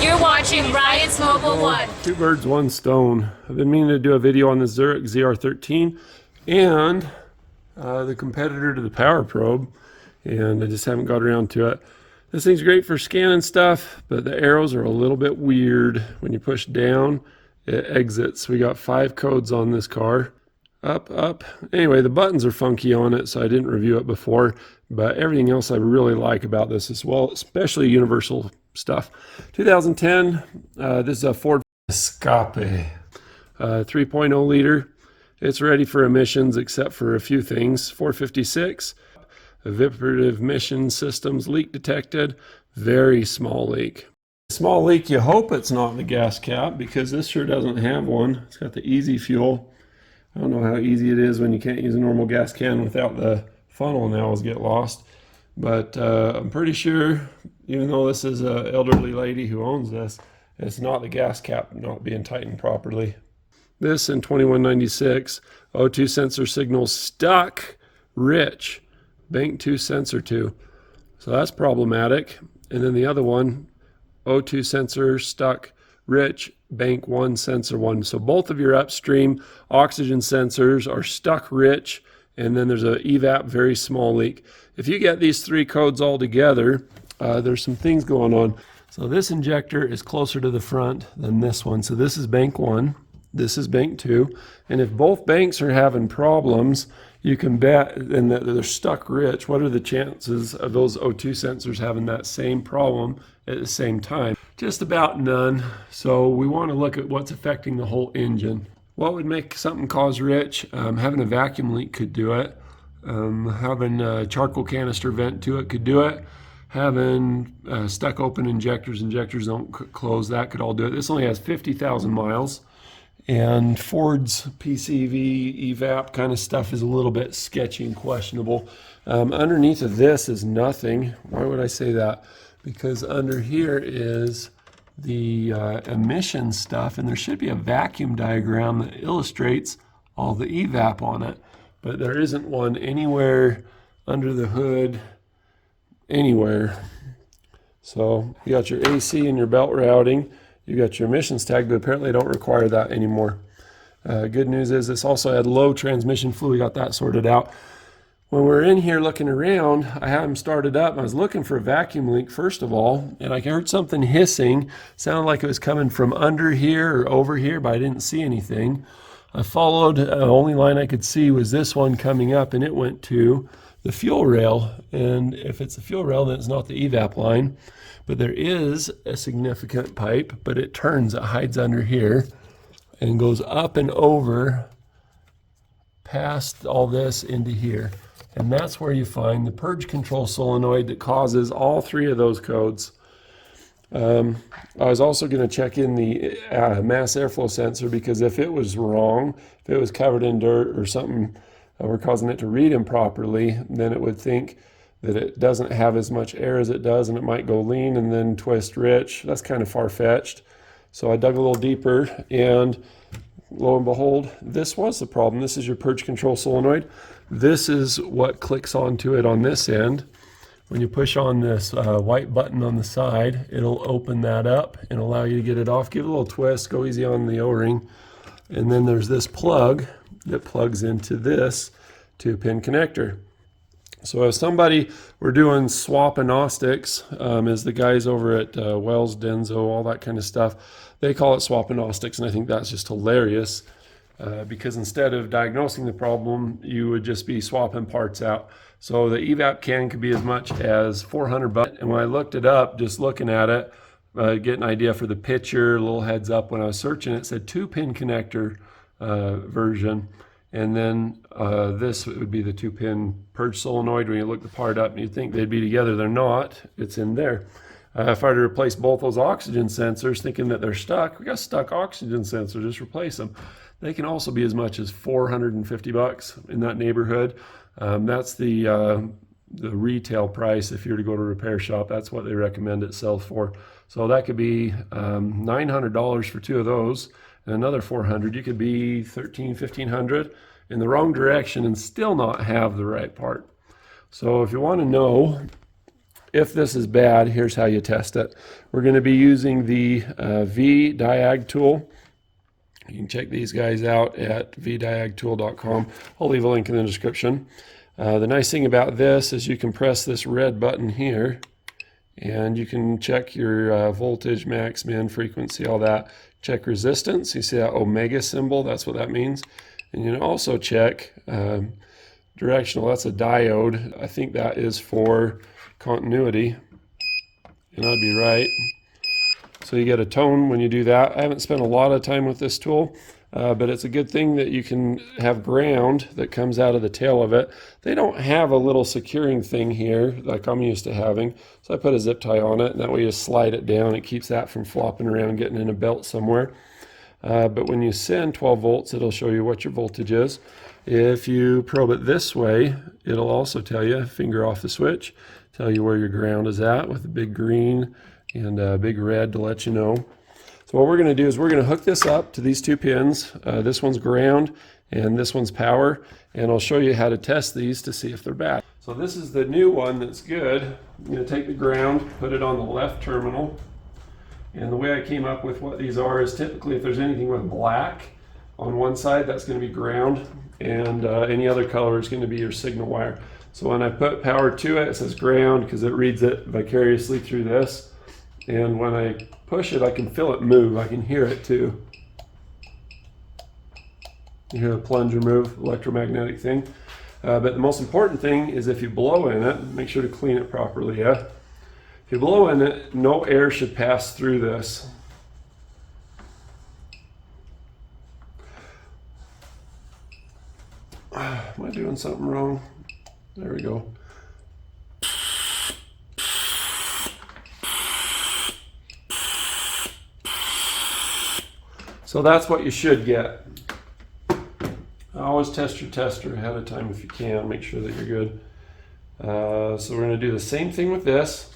You're watching Ryan's Mobile One. Two birds, one stone. I've been meaning to do a video on the Zurich ZR13 and the competitor to the Power Probe, and I just haven't got around to it. This thing's great for scanning stuff, but the arrows are a little bit weird. When you push down, it exits. We got 5 codes on this car. Up, up. Anyway, the buttons are funky on it, so I didn't review it before, but everything else I really like about this as well, especially universal stuff. 2010, this is a Ford Escape, 3.0 liter. It's ready for emissions except for a few things. 456, evaporative emission systems, leak detected, very small leak. Small leak, you hope it's not in the gas cap because this sure doesn't have one. It's got the easy fuel. I don't know how easy it is when you can't use a normal gas can without the funnel and the owls get lost. But I'm pretty sure, even though this is an elderly lady who owns this, it's not the gas cap not being tightened properly. This in 2196, O2 sensor signal stuck, rich, bank 2 sensor 2. So that's problematic. And then the other one, O2 sensor stuck, rich, bank 1 sensor 1. So both of your upstream oxygen sensors are stuck rich, and then there's a evap very small leak. If you get these 3 codes all together, there's some things going on. So this injector is closer to the front than this one. So this is bank 1, this is bank 2, and if both banks are having problems, you can bet and that they're stuck rich. What are the chances of those O2 sensors having that same problem at the same time? Just about none. So we want to look at what's affecting the whole engine. What would make something cause rich? Having a vacuum leak could do it. Having a charcoal canister vent to it could do it. Having stuck open injectors don't close, that could all do it. This only has 50,000 miles. And Ford's PCV evap kind of stuff is a little bit sketchy and questionable. Underneath of this is nothing. Why would I say that? Because under here is the emission stuff, and there should be a vacuum diagram that illustrates all the evap on it, but there isn't one anywhere under the hood, anywhere. So you got your AC and your belt routing. You got your emissions tag, but apparently I don't require that anymore. Good news is this also had low transmission fluid. We got that sorted out. When we're in here looking around, I had them started up. I was looking for a vacuum leak first of all, and I heard something hissing. Sounded like it was coming from under here or over here, but I didn't see anything. I followed, the only line I could see was this one coming up, and it went to the fuel rail. And if it's the fuel rail, then it's not the evap line. But there is a significant pipe, but it turns, it hides under here and goes up and over past all this into here. And that's where you find the purge control solenoid that causes all 3 of those codes. I was also going to check in the mass airflow sensor, because if it was wrong, if it was covered in dirt or something were causing it to read improperly, then it would think that it doesn't have as much air as it does, and it might go lean and then twist rich. That's kind of far-fetched. So I dug a little deeper, and lo and behold, this was the problem. This is your purge control solenoid. This is what clicks onto it on this end. When you push on this white button on the side, it'll open that up and allow you to get it off. Give it a little twist, go easy on the O-ring. And then there's this plug that plugs into this 2-pin connector. So if somebody were doing swap-agnostics, as the guys over at Wells, Denso, all that kind of stuff, they call it swap-agnostics, and I think that's just hilarious, because instead of diagnosing the problem, you would just be swapping parts out. So the evap can could be as much as $400, and when I looked it up, just looking at it, get an idea for the picture, a little heads up when I was searching, it said 2-pin connector version. And then this would be the 2-pin purge solenoid. When you look the part up and you think they'd be together, they're not. It's in there. If I were to replace both those oxygen sensors, thinking that they're stuck, we got stuck oxygen sensors, just replace them. They can also be as much as $450 in that neighborhood. That's the retail price if you were to go to a repair shop. That's what they recommend it sells for. So that could be $900 for 2 of those. And another $400, you could be $1,300, $1,500 in the wrong direction and still not have the right part. So if you want to know if this is bad, here's how you test it. We're going to be using the V-Diag tool. You can check these guys out at vdiagtool.com. I'll leave a link in the description. The nice thing about this is you can press this red button here and you can check your voltage, max, min, frequency, all that. Check resistance. You see that omega symbol? That's what that means. And you can also check directional. That's a diode. I think that is for continuity. And I'd be right. So you get a tone when you do that. I haven't spent a lot of time with this tool, but it's a good thing that you can have ground that comes out of the tail of it. They don't have a little securing thing here like I'm used to having. So I put a zip tie on it, and that way you slide it down. It keeps that from flopping around, getting in a belt somewhere. But when you send 12 volts, it'll show you what your voltage is. If you probe it this way, it'll also tell you, finger off the switch, tell you where your ground is at with a big green and a big red to let you know. So what we're going to do is we're going to hook this up to these two pins. This one's ground and this one's power, and I'll show you how to test these to see if they're bad. So this is the new one that's good. I'm going to take the ground, put it on the left terminal, and the way I came up with what these are is typically if there's anything with black on one side, that's going to be ground, and any other color is going to be your signal wire. So when I put power to it, it says ground because it reads it vicariously through this. And when I push it, I can feel it move. I can hear it too. You hear the plunger move, electromagnetic thing. But the most important thing is if you blow in it, make sure to clean it properly, yeah? If you blow in it, no air should pass through this. Am I doing something wrong? There we go. So that's what you should get. Always test your tester ahead of time if you can. Make sure that you're good. So we're going to do the same thing with this.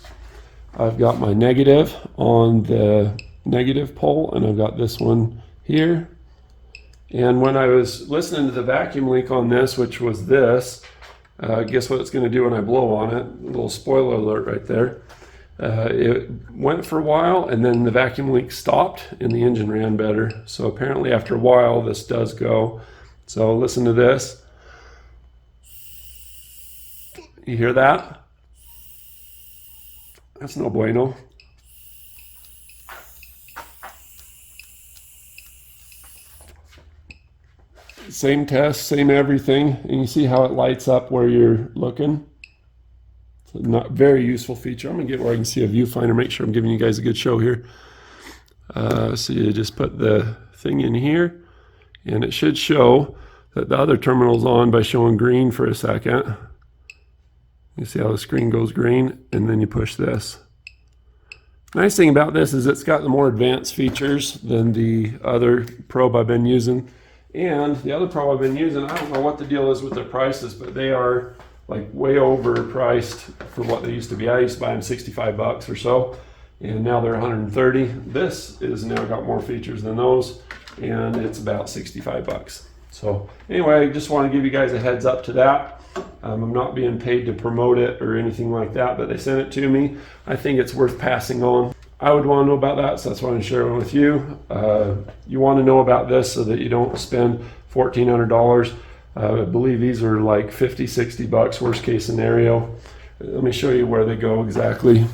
I've got my negative on the negative pole, and I've got this one here. And when I was listening to the vacuum leak on this, which was this, guess what it's going to do when I blow on it? A little spoiler alert right there. It went for a while, and then the vacuum leak stopped and the engine ran better. So apparently after a while this does go. So listen to this. You hear that? That's no bueno. Same test, same everything, and you see how it lights up where you're looking. Not very useful feature. I'm gonna get where I can see a viewfinder, make sure I'm giving you guys a good show here. So you just put the thing in here, and it should show that the other terminal's on by showing green for a second. You see how the screen goes green, and then you push this. Nice thing about this is it's got the more advanced features than the other probe I've been using. And the other probe I've been using, I don't know what the deal is with their prices, but they are like way overpriced for what they used to be. I used to buy them 65 bucks or so, and now they're 130. This is now got more features than those, and it's about 65 bucks. So anyway, I just want to give you guys a heads up to that. I'm not being paid to promote it or anything like that, but they sent it to me. I think it's worth passing on. I would want to know about that, so that's why I'm sharing it with you. You want to know about this so that you don't spend $1,400. I believe these are like 50, 60 bucks, worst case scenario. Let me show you where they go exactly.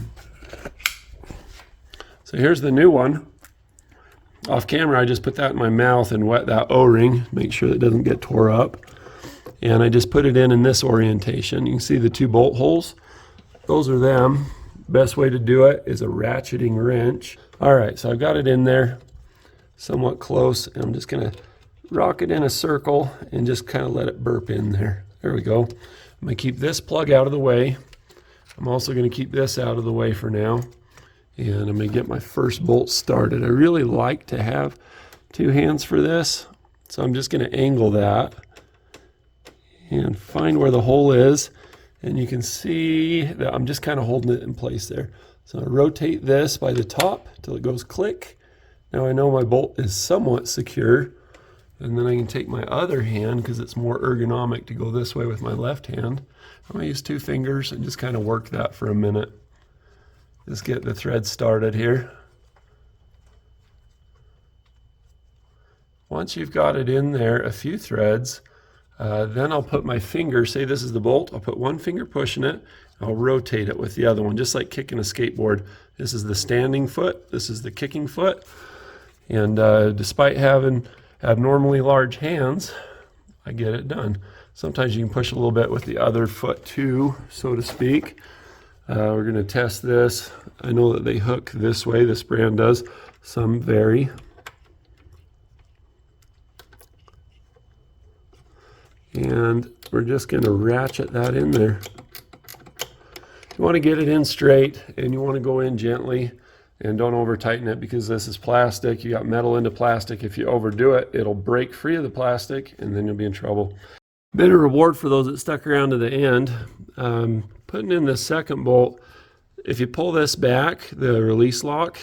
So here's the new one. Off camera, I just put that in my mouth and wet that O-ring, make sure it doesn't get tore up. And I just put it in this orientation. You can see the two bolt holes. Those are them. Best way to do it is a ratcheting wrench. All right, so I've got it in there somewhat close, and I'm just gonna rock it in a circle and just kind of let it burp in there. There we go. I'm gonna keep this plug out of the way. I'm also gonna keep this out of the way for now. And I'm gonna get my first bolt started. I really like to have two hands for this. So I'm just gonna angle that and find where the hole is. And you can see that I'm just kind of holding it in place there. So I rotate this by the top till it goes click. Now I know my bolt is somewhat secure. And then I can take my other hand, because it's more ergonomic to go this way with my left hand. I'm gonna use two fingers and just kind of work that for a minute. Just get the thread started here. Once you've got it in there, a few threads, then I'll put my finger, say this is the bolt, I'll put one finger pushing it, I'll rotate it with the other one, just like kicking a skateboard. This is the standing foot, this is the kicking foot. And despite having abnormally large hands, I get it done. Sometimes you can push a little bit with the other foot too, so to speak. We're gonna test this. I know that they hook this way, this brand does. Some vary. And we're just going to ratchet that in there. You want to get it in straight, and you want to go in gently, and don't over tighten it because this is plastic. You got metal into plastic. If you overdo it, it'll break free of the plastic, and then you'll be in trouble. Bit of reward for those that stuck around to the end. Putting in the second bolt, if you pull this back, the release lock,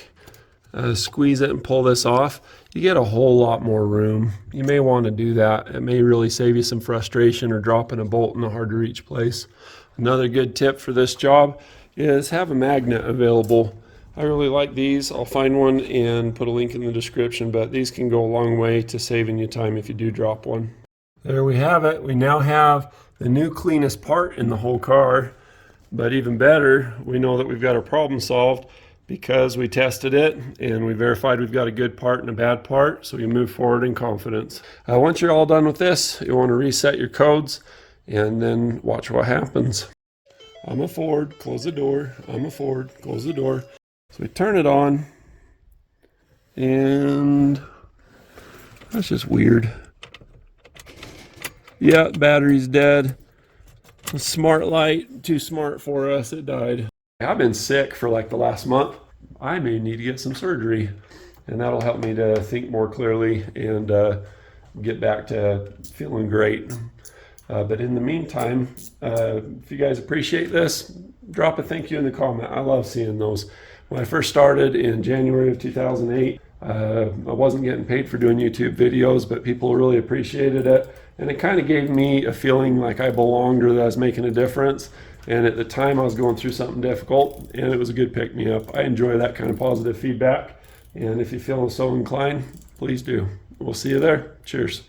squeeze it and pull this off, you get a whole lot more room. You may want to do that. It may really save you some frustration or dropping a bolt in a hard to reach place. Another good tip for this job is have a magnet available. I really like these. I'll find one and put a link in the description, but these can go a long way to saving you time if you do drop one. There we have it. We now have the new cleanest part in the whole car, but even better, we know that we've got our problem solved because we tested it and we verified we've got a good part and a bad part, so you move forward in confidence. Once you're all done with this, you want to reset your codes and then watch what happens. I'm a Ford, close the door. I'm a Ford, close the door. So we turn it on, and that's just weird. Yeah, battery's dead. A smart light, too smart for us, it died. I've been sick for like the last month. I may need to get some surgery, and that'll help me to think more clearly and get back to feeling great. But in the meantime, if you guys appreciate this, drop a thank you in the comment. I love seeing those. When I first started in January of 2008, I wasn't getting paid for doing YouTube videos, but people really appreciated it. And it kind of gave me a feeling like I belonged or that I was making a difference. And at the time I was going through something difficult, and it was a good pick-me-up. I enjoy that kind of positive feedback. And if you feel so inclined, please do. We'll see you there. Cheers.